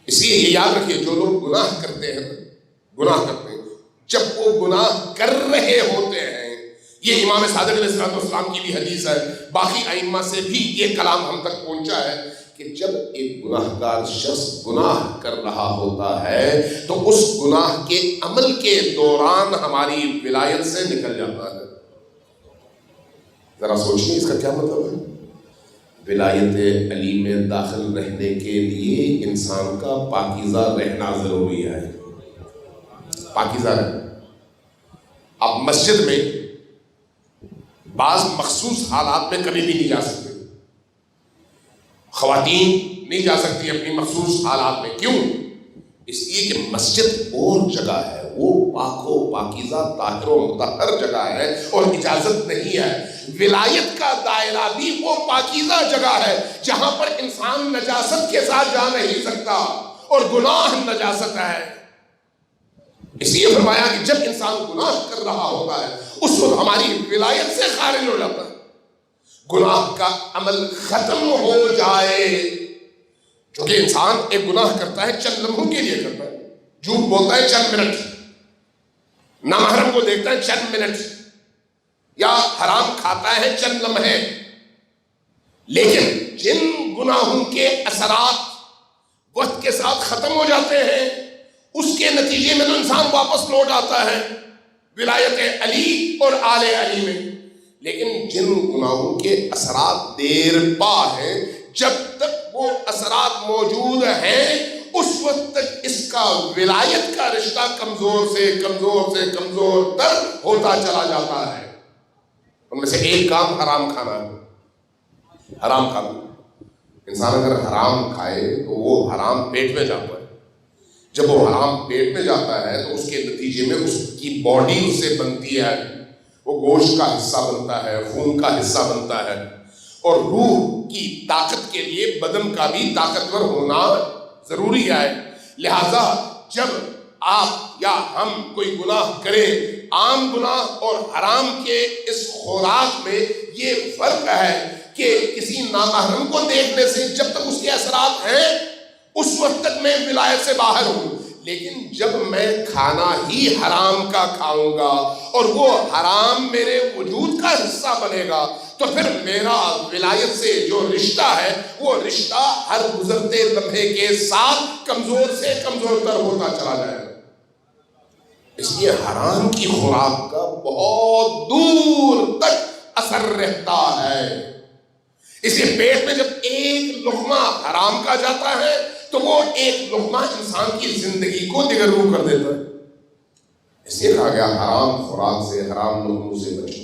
اس لیے یہ یاد رکھیے، جو لوگ گناہ کرتے ہیں جب وہ گناہ کر رہے ہوتے ہیں، یہ امام صادق علیہ السلام کی بھی حدیث ہے، باقی ائمہ سے بھی یہ کلام ہم تک پہنچا ہے کہ جب ایک گناہ گار شخص گناہ کر رہا ہوتا ہے تو اس گناہ کے عمل کے دوران ہماری ولایت سے نکل جاتا ہے۔ ذرا سوچیے اس کا کیا مطلب ہے؟ ولایت علی میں داخل رہنے کے لیے انسان کا پاکیزہ رہنا ضروری ہے، پاکیزہ رہنا۔ اب مسجد میں بعض مخصوص حالات میں کبھی بھی نہیں جا سکتے، خواتین نہیں جا سکتی اپنی مخصوص حالات میں۔ کیوں؟ اس لیے کہ مسجد اور جگہ ہے، وہ پاک و پاکیزہ طاہر و مطہر جگہ ہے اور اجازت نہیں ہے۔ ولایت کا دائرہ بھی وہ پاکیزہ جگہ ہے جہاں پر انسان نجاست کے ساتھ جا نہیں سکتا، اور گناہ نجاست ہے۔ اس لیے فرمایا کہ جب انسان گناہ کر رہا ہوتا ہے اس وقت ہماری ولایت سے خارج ہو جاتا ہے، گناہ کا عمل ختم ہو جائے۔ کیونکہ انسان ایک گناہ کرتا ہے چند لمحوں کے لیے کرتا ہے، جھوٹ بولتا ہے چند منٹ، نامحرم کو دیکھتا ہے چند منٹ، یا حرام کھاتا ہے چند لمحے، لیکن جن گناہوں کے اثرات وقت کے ساتھ ختم ہو جاتے ہیں اس کے نتیجے میں تو انسان واپس لوٹ آتا ہے ولایت علی اور آل علی میں۔ لیکن جن گناہوں کے اثرات دیر پا ہیں، جب تک وہ اثرات موجود ہیں اس وقت تک اس کا ولایت کا رشتہ کمزور سے کمزور تر ہوتا چلا جاتا ہے۔ ان میں سے ایک کام حرام کھانا ہے، حرام کھانا۔ انسان اگر حرام کھائے تو وہ حرام پیٹ میں جاتا ہے، جب وہ حرام پیٹ میں جاتا ہے تو اس کے نتیجے میں اس کی باڈی اس سے بنتی ہے، وہ گوشت کا حصہ بنتا ہے، خون کا حصہ بنتا ہے، اور روح کی طاقت کے لیے بدن کا بھی طاقتور ہونا ضروری ہے۔ لہذا جب آپ یا ہم کوئی گناہ کریں، عام گناہ اور حرام کے اس خوراک میں یہ فرق ہے کہ کسی نامحرم کو دیکھنے سے جب تک اس کے اثرات ہیں اس وقت تک میں ولایت سے باہر ہوں، لیکن جب میں کھانا ہی حرام کا کھاؤں گا اور وہ حرام میرے وجود کا حصہ بنے گا تو پھر میرا ولایت سے جو رشتہ ہے وہ رشتہ ہر گزرتے لمحے کے ساتھ کمزور سے کمزور تر ہوتا چلا جائے گا۔ اس لیے حرام کی خوراک کا بہت دور تک اثر رہتا ہے۔ اس لیے پیٹ میں جب ایک لقمہ حرام کا جاتا ہے تو وہ ایک لقمہ انسان کی زندگی کو دگرگوں کر دیتا ہے۔ اس لیے کہا گیا حرام خوراک سے، حرام لقموں سے بچو۔